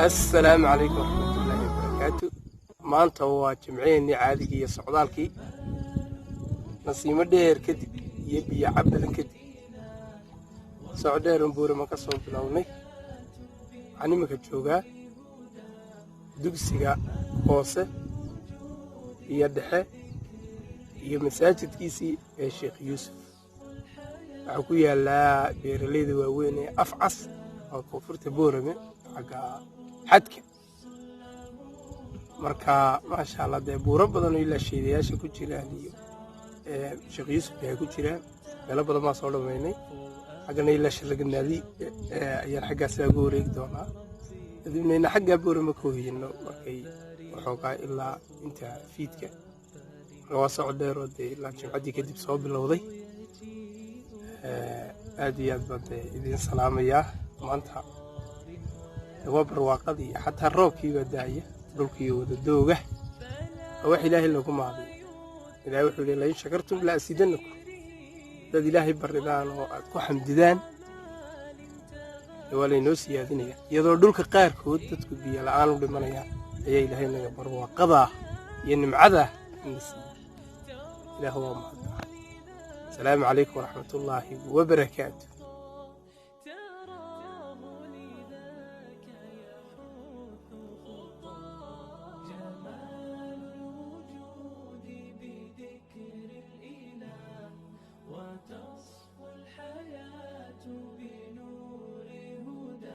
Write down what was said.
السلام عليكم ورحمة الله وبركاته. maanta waa jimceeni caadiga iyo socdaalkii nasiimo dheer kadib iyo biyo cabbadan kadib socdheeran buurama ka soo bilownay waxaan imika joogaa dugsiga hoose iyo dhexe iyo masaajidkiisii ee Sheekh Yuusuf waxaa ku yaala beeralayda waaweyn ee Afcas oo koonfurta Boorame xagga xadka marka maasha Allah dee buuro badan oo ilaa sheedayaasha ku jiraan iyo Sheekh Yuusuf ay ku jiraan meelo badan ma soo dhameynay xagana ilaa shirlaganaadi ayaan xaggaas ugu wareegi doonaa kadibna xagga Boorame ku hayno markay waxoogaa ilaa inta fiidka waa socdeer oo dee ilaa jimcadii kadib soo bilowday aad iyo aad baan idin salaamayaa maanta waa barwaaqadii xataa roobkii baa daaya dhulkii wada dooga wax ilaahay lagu maadiyo ilaahay wuxuu leeyahay shakartum la asidanakum dad ilaahay baridaan oo aad ku xamdidaan wala inoo siyaadinaya iyadoo dhulka qaarkood dadku biyo la'aan u dhimanayaan ayaa ilaahay naga barwaaqada iyo nimcada ilaahu waa mahad. السلام عليكم ورحمة الله وبركاته.